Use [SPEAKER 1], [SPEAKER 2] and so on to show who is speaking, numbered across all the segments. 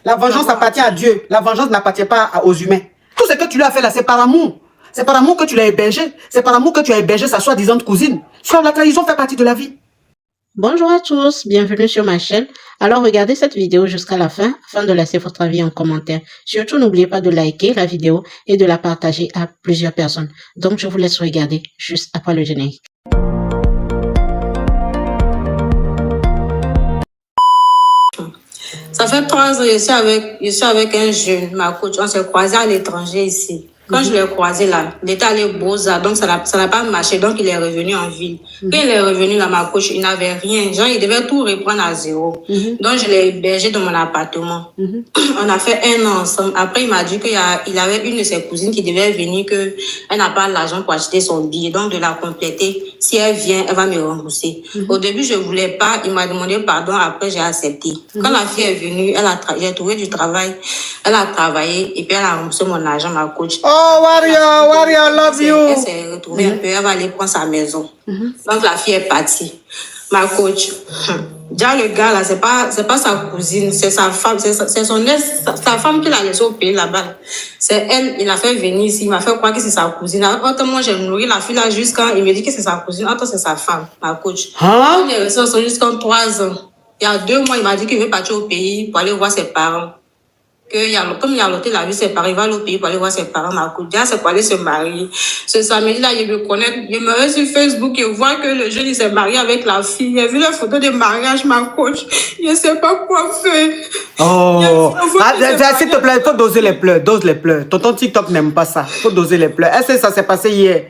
[SPEAKER 1] La vengeance appartient à Dieu. La vengeance n'appartient pas aux humains. Tout ce que tu lui as fait là, c'est par amour. C'est par amour que tu l'as hébergé. C'est par amour que tu as hébergé sa soi-disant cousine. Soit la trahison fait partie de la vie.
[SPEAKER 2] Bonjour à tous, bienvenue sur ma chaîne. Alors regardez cette vidéo jusqu'à la fin afin de laisser votre avis en commentaire. Surtout n'oubliez pas de liker la vidéo et de la partager à plusieurs personnes. Donc je vous laisse regarder juste après le générique.
[SPEAKER 3] Ça fait 3 ans, je suis avec un jeune, ma coach. On s'est croisés à l'étranger ici. Quand je l'ai croisé là, il était allé Beaux-Arts, donc ça n'a pas marché, donc il est revenu en ville. Quand il est revenu là, ma coach, il n'avait rien. Genre, il devait tout reprendre à zéro. Donc, je l'ai hébergé dans mon appartement. On a fait 1 an ensemble. Après, il m'a dit qu'il avait une de ses cousines qui devait venir, qu'elle n'a pas l'argent pour acheter son billet, donc de la compléter. Si elle vient, elle va me rembourser. Au début, je voulais pas. Il m'a demandé pardon. Après, j'ai accepté. Quand la fille est venue, j'ai trouvé du travail. Elle a travaillé et puis elle a remboursé mon argent, ma coach.
[SPEAKER 1] Oh, Warrior, love you.
[SPEAKER 3] Elle s'est retrouvée un peu. Elle va aller prendre sa maison. Donc, la fille est partie. Ma coach. Déjà, le gars, là, c'est pas sa cousine, c'est sa femme, c'est son ex, sa femme qui l'a laissé au pays là-bas. C'est elle, il a fait venir ici, il m'a fait croire que c'est sa cousine. Autrement, j'ai nourri la fille là jusqu'à, il me dit que c'est sa cousine, autrement, c'est sa femme, ma coach.
[SPEAKER 1] Hein?
[SPEAKER 3] On est restés ensemble jusqu'à 3 ans. Il y a 2 mois, il m'a dit qu'il veut partir au pays pour aller voir ses parents. Comme il y a l'hôtel, il a vu ses parents, il va aller au pays pour aller voir ses parents, ma coach. Déjà, c'est pour aller se marier. Ce samedi-là, il me connaît, il me met sur Facebook et voit que le jeune, il s'est marié avec la fille. Il a vu la photo de mariage, ma coach. Je ne sais pas quoi faire.
[SPEAKER 1] Oh, s'il te plaît, il faut doser les pleurs, dose les pleurs. Tonton TikTok n'aime pas ça. Il faut doser les pleurs. Est-ce que ça s'est passé hier?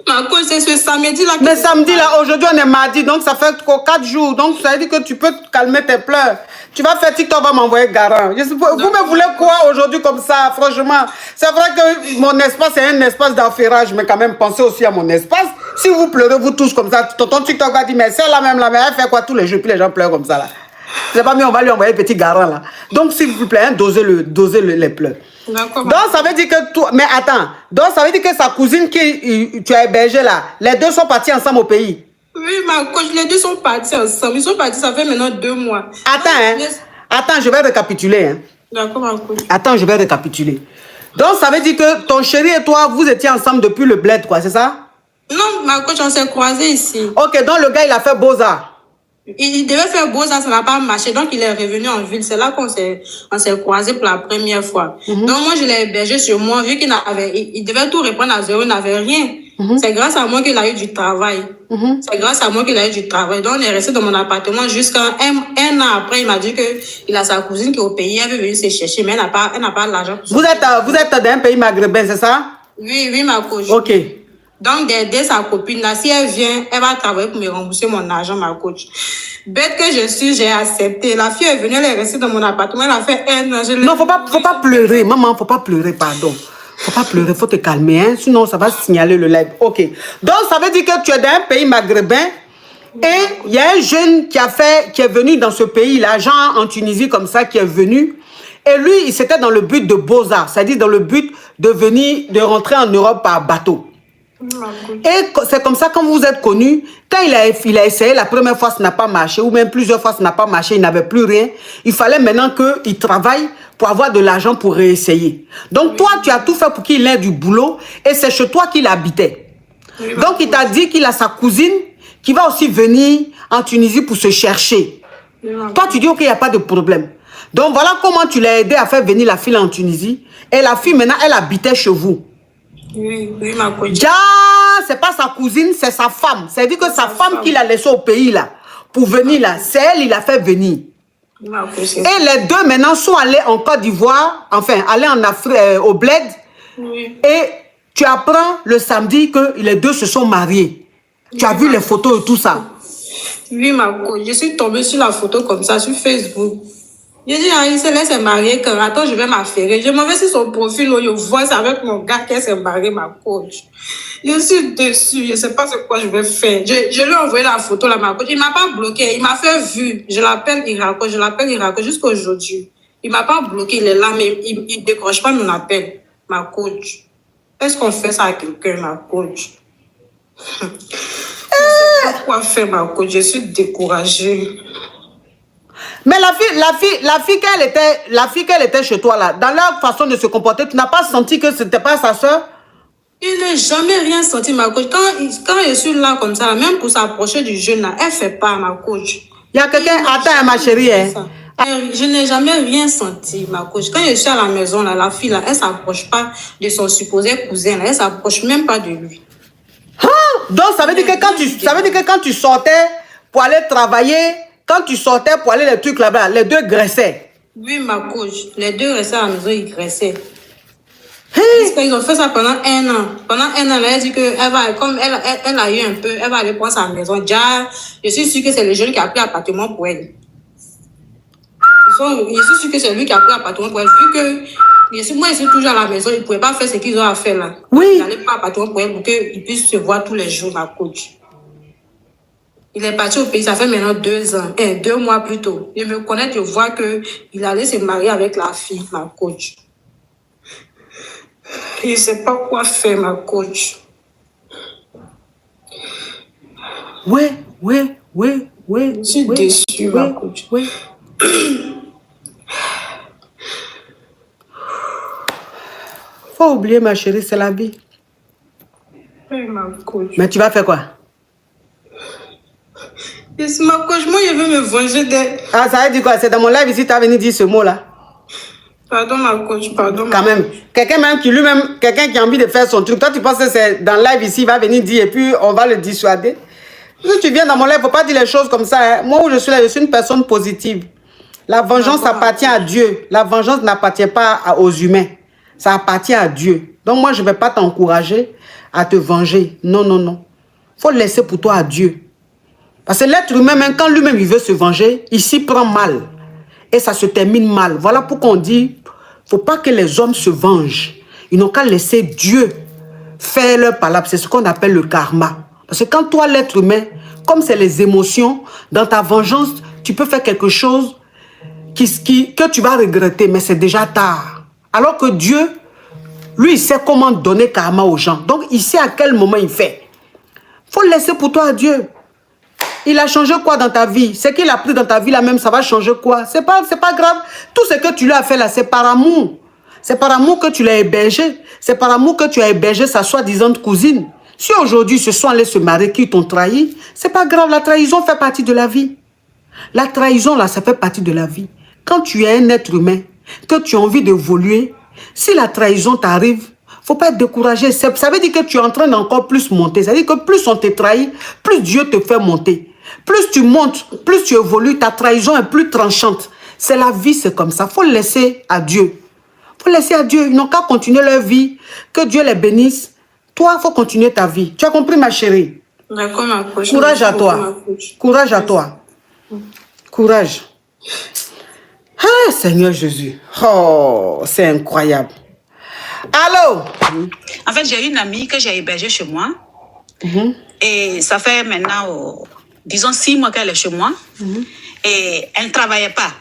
[SPEAKER 3] Ma coach, c'est ce samedi-là.
[SPEAKER 1] Mais samedi, là, aujourd'hui, on est mardi, donc ça fait 4 jours. Donc, ça veut dire que tu peux calmer tes pleurs. Tu vas faire TikTok, va m'envoyer garant. Vous me voulez quoi aujourd'hui comme ça, franchement? C'est vrai que mon espace est un espace d'affairage, mais quand même, pensez aussi à mon espace. Si vous pleurez, vous tous comme ça, tonton TikTok va dire, mais c'est la même, mais elle fait quoi tous les jours, puis les gens pleurent comme ça, là. C'est pas mieux, on va lui envoyer un petit garant, là. Donc, s'il vous plaît, hein, dosez les pleurs. Donc, ça veut dire que toi... Mais attends. Donc, ça veut dire que sa cousine qui tu as hébergée là, les deux sont partis ensemble au pays.
[SPEAKER 3] Oui, ma coach, les deux sont partis ensemble. Ils sont partis, ça fait maintenant 2 mois.
[SPEAKER 1] Attends, hein. Attends, je vais récapituler. Hein.
[SPEAKER 3] D'accord, ma coach.
[SPEAKER 1] Attends, je vais récapituler. Donc, ça veut dire que ton chéri et toi, vous étiez ensemble depuis le bled, quoi, c'est ça?
[SPEAKER 3] Non, ma coach, on s'est croisés ici.
[SPEAKER 1] Ok, donc le gars, il a fait Beaux-Arts.
[SPEAKER 3] Il devait faire Beaux-Arts, ça n'a pas marché. Donc, il est revenu en ville. C'est là qu'on s'est croisés pour la première fois. Donc, moi, je l'ai hébergé sur moi. Vu qu'il devait tout reprendre à zéro, il n'avait rien. C'est grâce à moi qu'il a eu du travail. C'est grâce à moi qu'il a eu du travail. Donc, on est resté dans mon appartement jusqu'à un an après. Il m'a dit qu'il a sa cousine qui est au pays. Elle veut venir se chercher, mais elle n'a pas l'argent.
[SPEAKER 1] Vous êtes dans un pays maghrébin, c'est ça?
[SPEAKER 3] Oui, ma coach.
[SPEAKER 1] Ok.
[SPEAKER 3] Donc, d'aider sa copine là, si elle vient, elle va travailler pour me rembourser mon argent, ma coach. Bête que je suis, j'ai accepté. La fille est venue, elle est restée dans mon appartement, elle a fait 1 an.
[SPEAKER 1] Non, faut pas pleurer, maman, faut pas pleurer, pardon. Faut pas pleurer, faut te calmer, hein, sinon ça va signaler le live. Ok. Donc, ça veut dire que tu es dans un pays maghrébin et il y a un jeune qui est venu dans ce pays-là, genre en Tunisie comme ça, qui est venu. Et lui, c'était dans le but de Beaux-Arts, c'est-à-dire dans le but de rentrer en Europe par bateau. Et c'est comme ça, quand vous êtes connu, quand il a essayé la première fois, ça n'a pas marché, ou même plusieurs fois, ça n'a pas marché, il n'avait plus rien. Il fallait maintenant qu'il travaille pour avoir de l'argent pour réessayer. Donc toi, tu as tout fait pour qu'il ait du boulot, et c'est chez toi qu'il habitait. Donc il t'a dit qu'il a sa cousine qui va aussi venir en Tunisie pour se chercher. Toi, tu dis, ok, il n'y a pas de problème. Donc voilà comment tu l'as aidé à faire venir la fille en Tunisie. Et la fille, maintenant, elle habitait chez vous.
[SPEAKER 3] Oui, ma coach.
[SPEAKER 1] Ja, c'est pas sa cousine, c'est sa femme. C'est-à-dire que sa femme qu'il a laissé au pays là, pour venir là, c'est elle, il a fait venir. Et les deux maintenant sont allés en Côte d'Ivoire, enfin, allés en Afrique, au bled. Oui. Et tu apprends le samedi que les deux se sont mariés. Tu as vu les photos et tout ça?
[SPEAKER 3] Oui, ma coach. Je suis tombée sur la photo comme ça, sur Facebook. Je dis, il se laisse marier, quand attends, je vais m'affairer. Je m'en vais sur son profil, je vois ça avec mon gars qui s'est marié, ma coach. Je suis dessus, je ne sais pas ce que je vais faire. Je lui ai envoyé la photo, là, ma coach. Il ne m'a pas bloqué, il m'a fait vu. Je l'appelle Irako jusqu'à aujourd'hui. Il ne m'a pas bloqué, il est là, mais il ne décroche pas mon appel, ma coach. Est-ce qu'on fait ça à quelqu'un, ma coach? Je ne sais pas quoi faire, ma coach. Je suis découragée.
[SPEAKER 1] Mais la fille qu'elle était chez toi là, dans leur façon de se comporter, tu n'as pas senti que c'était pas sa soeur?
[SPEAKER 3] Il n'a jamais rien senti, ma coach. Quand je suis là comme ça, même pour s'approcher du jeune là, elle fait pas, ma coach.
[SPEAKER 1] Il y a quelqu'un, attends ma chérie. Hein.
[SPEAKER 3] Je n'ai jamais rien senti, ma coach. Quand je suis à la maison, là, la fille, là, elle ne s'approche pas de son supposé cousin. Là, elle ne s'approche même pas de lui.
[SPEAKER 1] Ah, donc, ça veut dire que quand tu sortais pour aller travailler, quand tu sortais pour aller les trucs là-bas, les deux graissaient.
[SPEAKER 3] Oui, ma coach. Les deux restaient à la maison, ils graissaient.
[SPEAKER 1] Hey.
[SPEAKER 3] Ils ont fait ça pendant 1 an. Pendant 1 an, elle a dit que comme elle a eu un peu, elle va aller prendre sa maison. Déjà, je suis sûre que c'est le jeune qui a pris l'appartement pour elle. Je suis sûre que c'est lui qui a pris l'appartement pour elle. Vu que moi, je suis toujours à la maison, ils ne pouvaient pas faire ce qu'ils ont à faire là.
[SPEAKER 1] Oui.
[SPEAKER 3] Il allait prendre l'appartement pour elle pour qu'ils puissent se voir tous les jours, ma coach. Il est parti au pays, ça fait maintenant 2 ans, 2 mois plus tôt. Je me connais, je vois qu'il allait se marier avec la fille, ma coach. Je ne sais pas quoi faire, ma coach.
[SPEAKER 1] Ouais.
[SPEAKER 3] Je suis déçue, ma coach.
[SPEAKER 1] Ouais. Faut oublier, ma chérie, c'est la vie.
[SPEAKER 3] Oui, ma coach.
[SPEAKER 1] Mais tu vas faire quoi?
[SPEAKER 3] Ma coach, moi, je veux me venger d'elle.
[SPEAKER 1] Ah, ça veut dire quoi? C'est dans mon live ici, tu as venu dire ce mot-là.
[SPEAKER 3] Pardon, ma coach, pardon.
[SPEAKER 1] Quand même. Quelqu'un qui a envie de faire son truc. Toi, tu penses que c'est dans le live ici, il va venir dire et puis on va le dissuader. Si tu viens dans mon live, il ne faut pas dire les choses comme ça. Hein. Moi, où je suis là, je suis une personne positive. La vengeance appartient à Dieu. La vengeance n'appartient pas aux humains. Ça appartient à Dieu. Donc, moi, je ne vais pas t'encourager à te venger. Non. Il faut laisser pour toi à Dieu. Parce que l'être humain, même quand lui-même il veut se venger, il s'y prend mal. Et ça se termine mal. Voilà pourquoi on dit, il ne faut pas que les hommes se vengent. Ils n'ont qu'à laisser Dieu faire leur palabre. C'est ce qu'on appelle le karma. Parce que quand toi, l'être humain, comme c'est les émotions, dans ta vengeance, tu peux faire quelque chose que tu vas regretter, mais c'est déjà tard. Alors que Dieu, lui, il sait comment donner karma aux gens. Donc, il sait à quel moment il fait. Il faut laisser pour toi à Dieu. Il a changé quoi dans ta vie? Ce qu'il a pris dans ta vie là même, ça va changer quoi? C'est pas grave. Tout ce que tu lui as fait là, c'est par amour. C'est par amour que tu l'as hébergé. C'est par amour que tu as hébergé sa soi-disant cousine. Si aujourd'hui, ce sont allés se marier qui t'ont trahi, c'est pas grave. La trahison fait partie de la vie. La trahison là, ça fait partie de la vie. Quand tu es un être humain, que tu as envie d'évoluer, si la trahison t'arrive, faut pas être découragé. Ça veut dire que tu es en train d'encore plus monter. Ça veut dire que plus on te trahit, plus Dieu te fait monter. Plus tu montes, plus tu évolues, ta trahison est plus tranchante. C'est la vie, c'est comme ça. Il faut laisser à Dieu. Il faut laisser à Dieu. Ils n'ont qu'à continuer leur vie. Que Dieu les bénisse. Toi, il faut continuer ta vie. Tu as compris, ma chérie?
[SPEAKER 3] D'accord, ma coach.
[SPEAKER 1] Courage à toi. Courage à toi. Courage. Ah, Seigneur Jésus. Oh, c'est incroyable. Allô?
[SPEAKER 4] En fait, j'ai une amie que j'ai hébergée chez moi. Et ça fait maintenant, disons, 6 mois qu'elle est chez moi. Et elle ne travaillait pas.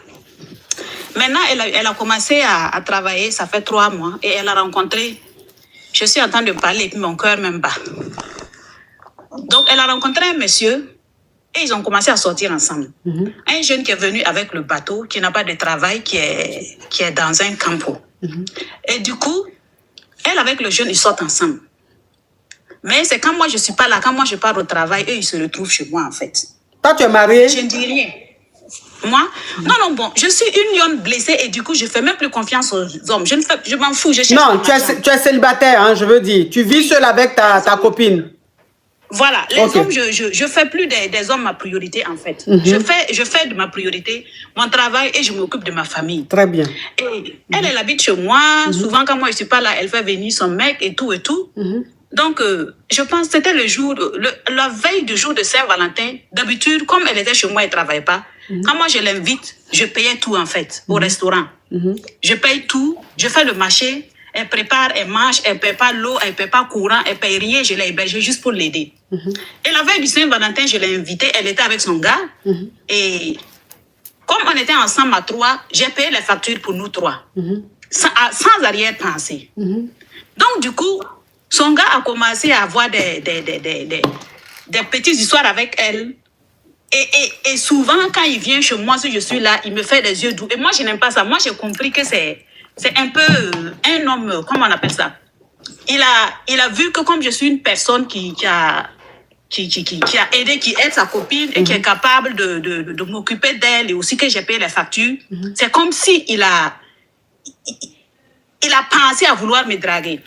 [SPEAKER 4] Maintenant, elle a commencé à travailler, ça fait 3 mois. Et elle a rencontré, je suis en train de parler et puis mon cœur même bat. Donc, elle a rencontré un monsieur et ils ont commencé à sortir ensemble. Un jeune qui est venu avec le bateau, qui n'a pas de travail, qui est dans un campo. Et du coup, elle avec le jeune, ils sortent ensemble. Mais c'est quand moi je ne suis pas là, quand moi je pars au travail, eux ils se retrouvent chez moi en fait.
[SPEAKER 1] Toi tu es mariée?
[SPEAKER 4] Je ne dis rien. Moi? Non, bon, je suis une lionne blessée et du coup je ne fais même plus confiance aux hommes. Je m'en fous, je cherche.
[SPEAKER 1] Non, tu es célibataire, hein, je veux dire. Tu vis seule avec ta copine.
[SPEAKER 4] Voilà, les hommes, je fais plus des hommes ma priorité en fait. Je fais de ma priorité mon travail et je m'occupe de ma famille.
[SPEAKER 1] Très bien.
[SPEAKER 4] Et elle habite chez moi. Souvent quand moi je ne suis pas là, elle fait venir son mec et tout et tout. Donc, je pense que c'était la veille du jour de Saint-Valentin. D'habitude, comme elle était chez moi, elle ne travaillait pas. Quand moi je l'invite, je payais tout en fait, au restaurant. Je paye tout, je fais le marché. Elle prépare, elle mange, elle ne paye pas l'eau, elle ne paye pas courant, elle ne paye rien, je l'ai hébergée juste pour l'aider. Et la veille du Saint-Valentin, je l'ai invitée, elle était avec son gars. Et comme on était ensemble à 3, j'ai payé les factures pour nous 3. Sans arrière-pensée. Donc du coup, son gars a commencé à avoir des petites histoires avec elle. Et souvent, quand il vient chez moi, si je suis là, il me fait des yeux doux. Et moi, je n'aime pas ça. Moi, j'ai compris que c'est un peu un homme, comment on appelle ça? Il a vu que comme je suis une personne qui a aidé, qui aide sa copine et qui est capable de m'occuper d'elle et aussi que j'ai payé les factures, c'est comme si il a pensé à vouloir me draguer.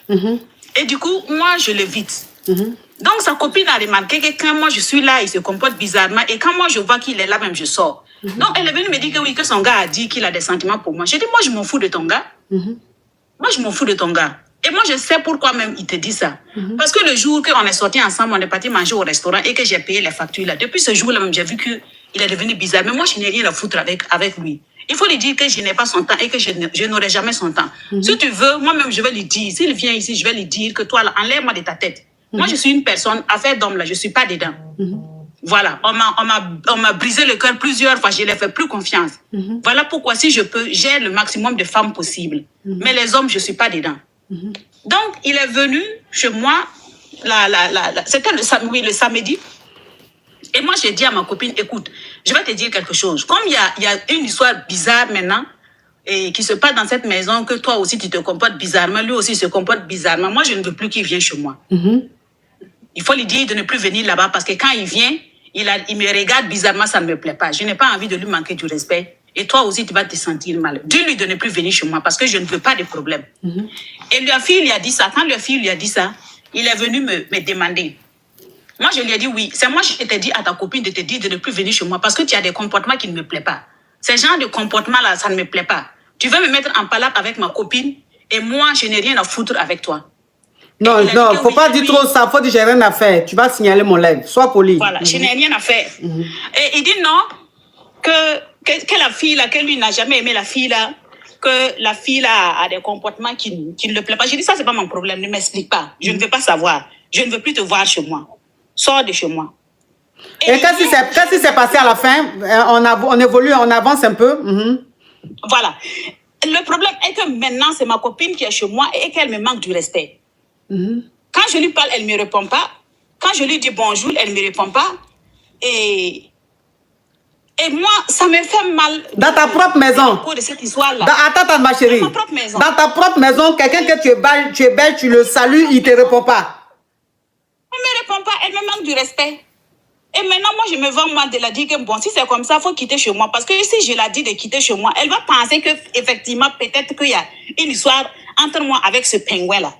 [SPEAKER 4] Et du coup, moi, je l'évite. Donc, sa copine a remarqué que quand moi je suis là, il se comporte bizarrement. Et quand moi je vois qu'il est là, même je sors. Donc, elle est venue me dire que oui, que son gars a dit qu'il a des sentiments pour moi. J'ai dit, moi, je m'en fous de ton gars. Moi, je m'en fous de ton gars. Et moi, je sais pourquoi même il te dit ça. Parce que le jour qu'on est sortis ensemble, on est parti manger au restaurant et que j'ai payé les factures là. Depuis ce jour-là, même, j'ai vu qu'il est devenu bizarre. Mais moi, je n'ai rien à foutre avec lui. Il faut lui dire que je n'ai pas son temps et que je n'aurai jamais son temps. Si tu veux, moi-même, je vais lui dire. S'il vient ici, je vais lui dire que toi, là, enlève-moi de ta tête. Moi, je suis une personne, affaire d'homme, là, je ne suis pas dedans. Voilà, on m'a brisé le cœur plusieurs fois, je ne les fais plus confiance. Voilà pourquoi, si je peux, j'ai le maximum de femmes possible. Mais les hommes, je ne suis pas dedans. Donc, il est venu chez moi, c'était le samedi. Et moi, j'ai dit à ma copine, écoute, je vais te dire quelque chose. Comme il y a une histoire bizarre maintenant, et qui se passe dans cette maison, que toi aussi, tu te comportes bizarrement, lui aussi se comporte bizarrement, moi, je ne veux plus qu'il vienne chez moi. Il faut lui dire de ne plus venir là-bas parce que quand il vient, il me regarde bizarrement, ça ne me plaît pas. Je n'ai pas envie de lui manquer du respect. Et toi aussi, tu vas te sentir mal. Dis-lui de ne plus venir chez moi parce que je ne veux pas de problème. Et la fille lui a dit ça. Quand la fille lui a dit ça, il est venu me demander. Moi, je lui ai dit oui. C'est moi qui t'ai dit à ta copine de te dire de ne plus venir chez moi parce que tu as des comportements qui ne me plaisent pas. Ce genre de comportement-là, ça ne me plaît pas. Tu veux me mettre en palabre avec ma copine et moi, je n'ai rien à foutre avec toi.
[SPEAKER 1] Non, il ne faut pas dire trop ça. Il faut dire j'ai rien à faire. Tu vas signaler mon live. Sois poli.
[SPEAKER 4] Voilà, je n'ai rien à faire. Et il dit non, que la fille là, que lui n'a jamais aimé la fille là, que la fille là a des comportements qui ne le plaisent pas. J'ai dit ça, c'est pas mon problème, ne m'explique pas. Je ne veux pas savoir. Je ne veux plus te voir chez moi. Sors de chez moi.
[SPEAKER 1] Et qu'est-ce qui s'est passé à la fin? On évolue, on avance un peu.
[SPEAKER 4] Voilà. Le problème est que maintenant, c'est ma copine qui est chez moi et qu'elle me manque du respect. Quand je lui parle, elle ne me répond pas. Quand je lui dis bonjour, elle ne me répond pas. Et moi, ça me fait mal.
[SPEAKER 1] Dans ta propre maison.
[SPEAKER 4] De cette histoire-là.
[SPEAKER 1] Attends, ma chérie.
[SPEAKER 4] Dans ma propre maison.
[SPEAKER 1] Dans ta propre maison, quelqu'un que tu es belle, tu le salues, il ne te répond pas.
[SPEAKER 4] Elle ne me répond pas, elle me manque du respect. Et maintenant, moi, je me vends mal de la dire que bon, si c'est comme ça, il faut quitter chez moi. Parce que si je la dis de quitter chez moi, elle va penser qu'effectivement, peut-être qu'il y a une histoire entre moi avec ce pingouin-là.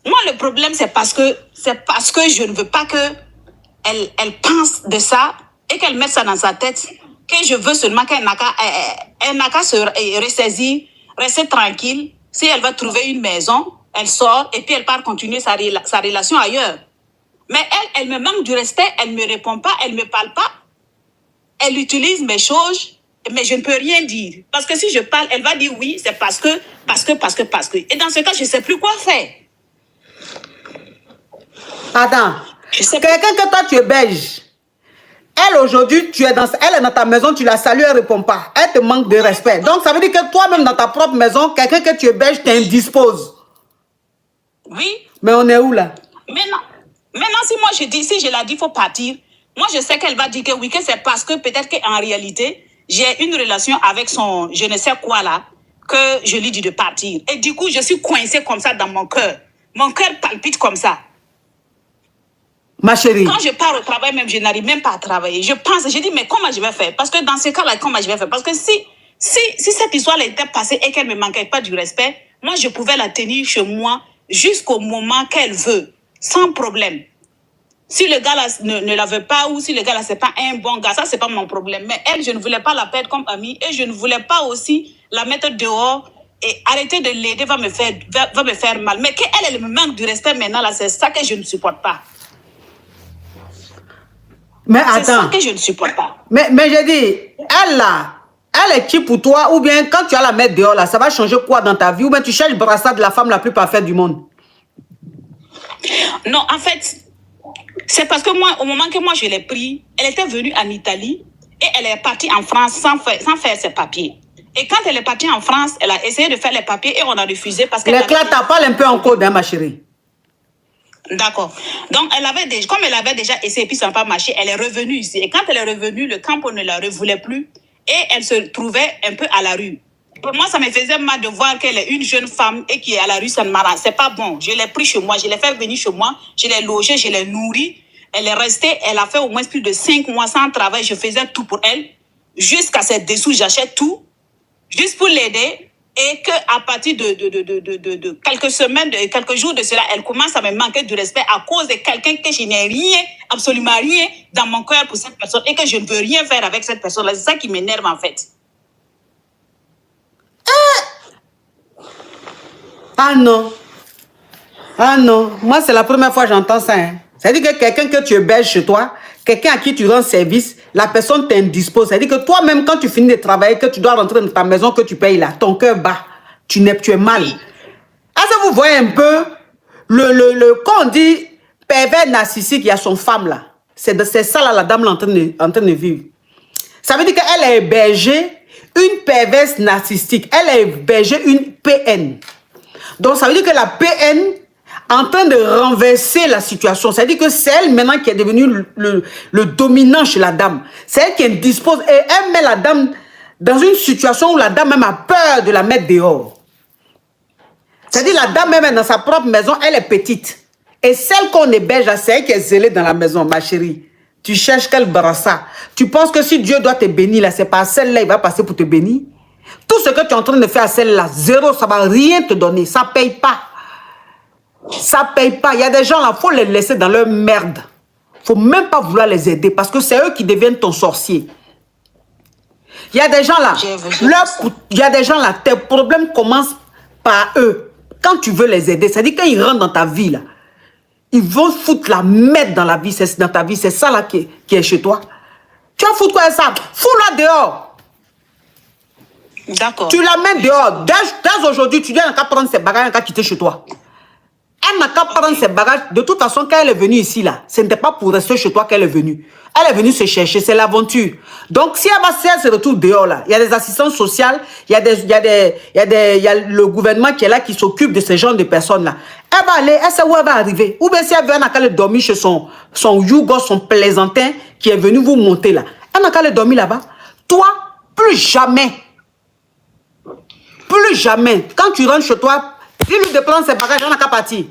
[SPEAKER 4] Moi, le problème, c'est parce que je ne veux pas qu'elle pense de ça et qu'elle mette ça dans sa tête, que je veux seulement qu'elle n'a qu'à se ressaisir, rester tranquille. Si elle va trouver une maison, elle sort et puis elle part continuer sa relation ailleurs. Mais elle me manque du respect, elle ne me répond pas, elle ne me parle pas. Elle utilise mes choses, mais je ne peux rien dire. Parce que si je parle, elle va dire oui, c'est parce que. Et dans ce cas, je ne sais plus quoi faire.
[SPEAKER 1] Attends, quelqu'un que toi tu es belge, elle aujourd'hui, elle est dans ta maison, tu la salues, elle ne répond pas. Elle te manque de respect. Donc ça veut dire que toi-même dans ta propre maison, quelqu'un que tu es belge t'indispose.
[SPEAKER 4] Oui.
[SPEAKER 1] Mais on est où là?
[SPEAKER 4] Maintenant, si je la dis, il faut partir. Moi, je sais qu'elle va dire que oui, que c'est parce que peut-être qu'en réalité, j'ai une relation avec son je ne sais quoi là, que je lui dis de partir. Et du coup, je suis coincée comme ça dans mon cœur. Mon cœur palpite comme ça.
[SPEAKER 1] Ma chérie.
[SPEAKER 4] Quand je pars au travail, même, je n'arrive même pas à travailler. Je dis, mais comment je vais faire? Parce que dans ce cas-là, comment je vais faire? Parce que si cette histoire était passée et qu'elle ne me manquait pas du respect, moi, je pouvais la tenir chez moi jusqu'au moment qu'elle veut, sans problème. Si le gars là ne la veut pas ou si le gars là c'est pas un bon gars, ça c'est pas mon problème. Mais elle, je ne voulais pas la perdre comme amie et je ne voulais pas aussi la mettre dehors et arrêter de l'aider va me faire mal. Mais qu'elle me manque du respect maintenant là, c'est ça que je ne supporte pas.
[SPEAKER 1] Mais attends.
[SPEAKER 4] C'est ça que je ne supporte pas.
[SPEAKER 1] Mais je dis, elle là, elle est qui pour toi? Ou bien quand tu vas la mettre dehors là, ça va changer quoi dans ta vie? Ou bien tu cherches Brassard de la femme la plus parfaite du monde?
[SPEAKER 4] Non, en fait, c'est parce que moi, au moment que moi je l'ai pris, elle était venue en Italie et elle est partie en France sans faire ses papiers. Et quand elle est partie en France, elle a essayé de faire les papiers et on a refusé parce que...
[SPEAKER 1] L'éclat, t'as parlé un peu en code, hein, ma chérie.
[SPEAKER 4] D'accord. Donc, comme elle avait déjà essayé, puis ça n'a pas marché, elle est revenue ici. Et quand elle est revenue, le campo ne la voulait plus et elle se trouvait un peu à la rue. Pour moi, ça me faisait mal de voir qu'elle est une jeune femme et qui est à la rue, ça ne m'arrange. C'est pas bon. Je l'ai pris chez moi, je l'ai fait venir chez moi, je l'ai logée, je l'ai nourrie. Elle est restée, elle a fait au moins plus de 5 mois sans travail. Je faisais tout pour elle. Jusqu'à ses dessous, j'achète tout, juste pour l'aider. Et qu'à partir de quelques semaines, de quelques jours de cela, elle commence à me manquer du respect à cause de quelqu'un que je n'ai rien, absolument rien dans mon cœur pour cette personne et que je ne veux rien faire avec cette personne-là. C'est ça qui m'énerve en fait.
[SPEAKER 1] Ah non. Ah non. Moi, c'est la première fois que j'entends ça. Hein. C'est-à-dire que quelqu'un que tu héberges chez toi, quelqu'un à qui tu rends service, la personne t'indispose. C'est-à-dire que toi-même, quand tu finis de travailler, que tu dois rentrer dans ta maison, que tu payes là, ton cœur bat. Tu es mal. Est-ce que vous voyez un peu quand on dit pervers narcissique, il y a son femme là. C'est ça là, la dame là, en train de vivre. Ça veut dire qu'elle a hébergé une perverse narcissique. Elle a hébergé une PN. Donc ça veut dire que la PN en train de renverser la situation. C'est-à-dire que c'est elle maintenant qui est devenue le dominant chez la dame. C'est elle qui dispose et elle met la dame dans une situation où la dame même a peur de la mettre dehors. C'est-à-dire la dame même dans sa propre maison, elle est petite. Et celle qu'on héberge, c'est elle qui est zélée dans la maison, ma chérie. Tu cherches quel brassard. Tu penses que si Dieu doit te bénir, là, c'est pas celle-là, il va passer pour te bénir. Tout ce que tu es en train de faire à celle-là, zéro, ça va rien te donner. Ça paye pas. Ça paye pas. Il y a des gens là, il faut les laisser dans leur merde. Il faut même pas vouloir les aider parce que c'est eux qui deviennent ton sorcier. Il y a des gens là, tes problèmes commencent par eux. Quand tu veux les aider, c'est-à-dire quand ils rentrent dans ta vie là, ils vont foutre la merde dans la vie, dans ta vie. C'est ça là qui est chez toi. Tu vas foutre quoi ça? Fous-la dehors.
[SPEAKER 4] D'accord.
[SPEAKER 1] Tu la mets dehors. Dès aujourd'hui, tu dois prendre ses bagages et quitter chez toi. Elle n'a qu'à prendre ses bagages. De toute façon, quand elle est venue ici, là, ce n'était pas pour rester chez toi qu'elle est venue. Elle est venue se chercher, c'est l'aventure. Donc, si elle se retrouve dehors, là, il y a des assistantes sociales, il y a le gouvernement qui est là, qui s'occupe de ce genre de personnes-là. Elle va aller, elle sait où elle va arriver. Ou bien si elle veut, elle n'a qu'à aller dormir chez son Yougo, son plaisantin, qui est venu vous monter là. Elle n'a qu'à aller dormir là-bas. Toi, plus jamais. Plus jamais. Quand tu rentres chez toi, dis-lui de prendre ses bagages, elle n'a qu'à partir.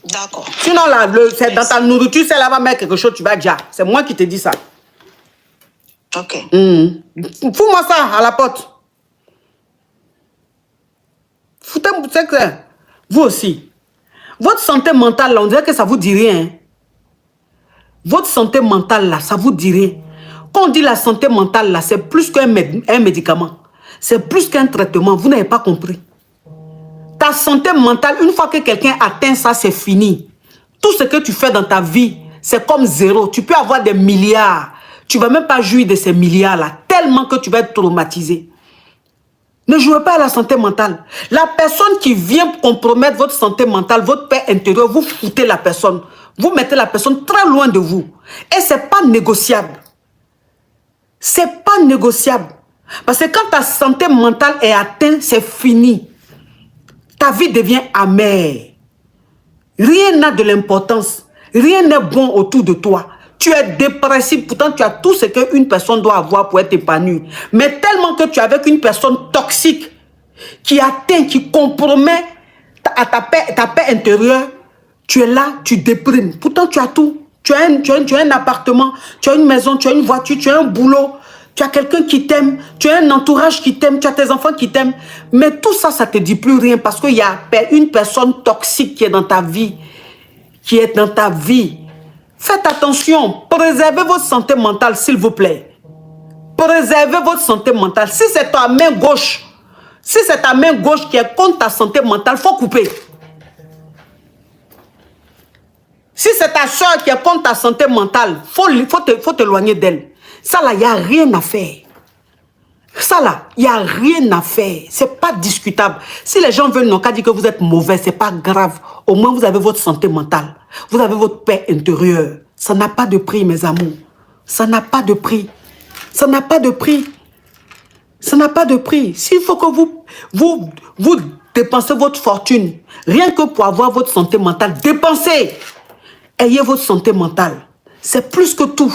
[SPEAKER 4] D'accord.
[SPEAKER 1] Sinon, là, dans ta nourriture, si elle va mettre quelque chose, tu vas dire. C'est moi qui te dis ça.
[SPEAKER 4] Ok.
[SPEAKER 1] Fous-moi ça à la porte. Foutez-moi ça. Vous aussi. Votre santé mentale, là, on dirait que ça vous dit rien. Hein? Votre santé mentale, là, ça vous dit rien. Quand on dit la santé mentale, là, c'est plus qu'un médicament. C'est plus qu'un traitement. Vous n'avez pas compris. Ta santé mentale, une fois que quelqu'un atteint ça, c'est fini. Tout ce que tu fais dans ta vie, c'est comme zéro. Tu peux avoir des milliards. Tu ne vas même pas jouir de ces milliards-là, tellement que tu vas être traumatisé. Ne jouez pas à la santé mentale. La personne qui vient compromettre votre santé mentale, votre paix intérieure, vous foutez la personne. Vous mettez la personne très loin de vous. Et ce n'est pas négociable. Ce n'est pas négociable. Parce que quand ta santé mentale est atteinte, c'est fini. Ta vie devient amère. Rien n'a de l'importance. Rien n'est bon autour de toi. Tu es dépressif. Pourtant, tu as tout ce qu'une personne doit avoir pour être épanouie. Mais tellement que tu es avec une personne toxique qui atteint, qui compromet ta paix intérieure, tu es là, tu déprimes. Pourtant, tu as tout. Tu as un appartement, tu as une maison, tu as une voiture, tu as un boulot. Tu as quelqu'un qui t'aime, tu as un entourage qui t'aime, tu as tes enfants qui t'aiment. Mais tout ça, ça ne te dit plus rien parce qu'il y a une personne toxique qui est dans ta vie. Qui est dans ta vie. Faites attention. Préservez votre santé mentale, s'il vous plaît. Préservez votre santé mentale. Si c'est ta main gauche, qui est contre ta santé mentale, il faut couper. Si c'est ta soeur qui est contre ta santé mentale, faut t'éloigner d'elle. Ça là, il n'y a rien à faire. Ça là, il n'y a rien à faire. Ce n'est pas discutable. Si les gens veulent n'ont qu'à dire que vous êtes mauvais, ce n'est pas grave. Au moins, vous avez votre santé mentale. Vous avez votre paix intérieure. Ça n'a pas de prix, mes amours. Ça n'a pas de prix. Ça n'a pas de prix. Ça n'a pas de prix. S'il faut que vous dépensez votre fortune, rien que pour avoir votre santé mentale, dépensez. Ayez votre santé mentale. C'est plus que tout.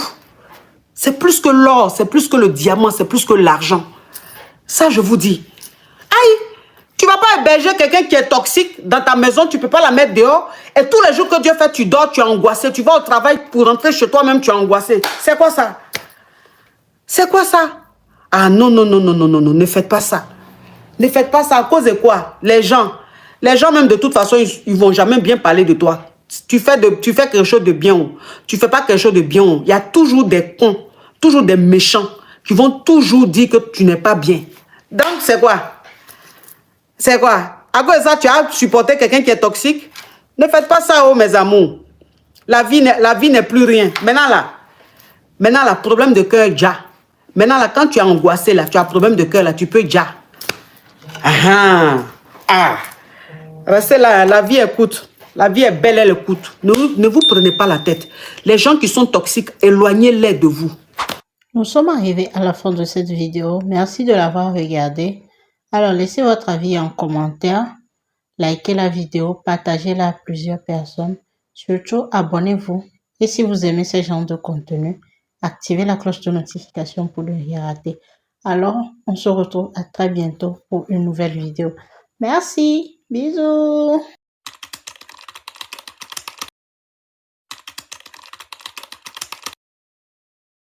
[SPEAKER 1] C'est plus que l'or, c'est plus que le diamant, c'est plus que l'argent. Ça, je vous dis. Aïe, tu ne vas pas héberger quelqu'un qui est toxique dans ta maison, tu ne peux pas la mettre dehors. Et tous les jours que Dieu fait, tu dors, tu es angoissé. Tu vas au travail pour rentrer chez toi-même, tu es angoissé. C'est quoi ça? C'est quoi ça? Ah non, non, non, non, non, non, non, ne faites pas ça. Ne faites pas ça à cause de quoi? Les gens même de toute façon, ils ne vont jamais bien parler de toi. Tu fais quelque chose de bien, tu ne fais pas quelque chose de bien. Il y a toujours des cons, toujours des méchants qui vont toujours dire que tu n'es pas bien. Donc, c'est quoi? C'est quoi? À cause de ça, tu as supporté quelqu'un qui est toxique? Ne faites pas ça, oh mes amours. La vie n'est plus rien. Maintenant, là, problème de cœur, déjà. Maintenant, là, quand tu es angoissé, là, tu as un problème de cœur, là, tu peux déjà. Restez là, la vie écoute. La vie est belle, elle écoute. Ne vous prenez pas la tête. Les gens qui sont toxiques, éloignez-les de vous.
[SPEAKER 2] Nous sommes arrivés à la fin de cette vidéo. Merci de l'avoir regardée. Alors, laissez votre avis en commentaire. Likez la vidéo, partagez-la à plusieurs personnes. Surtout, abonnez-vous. Et si vous aimez ce genre de contenu, activez la cloche de notification pour ne rien rater. Alors, on se retrouve à très bientôt pour une nouvelle vidéo. Merci. Bisous.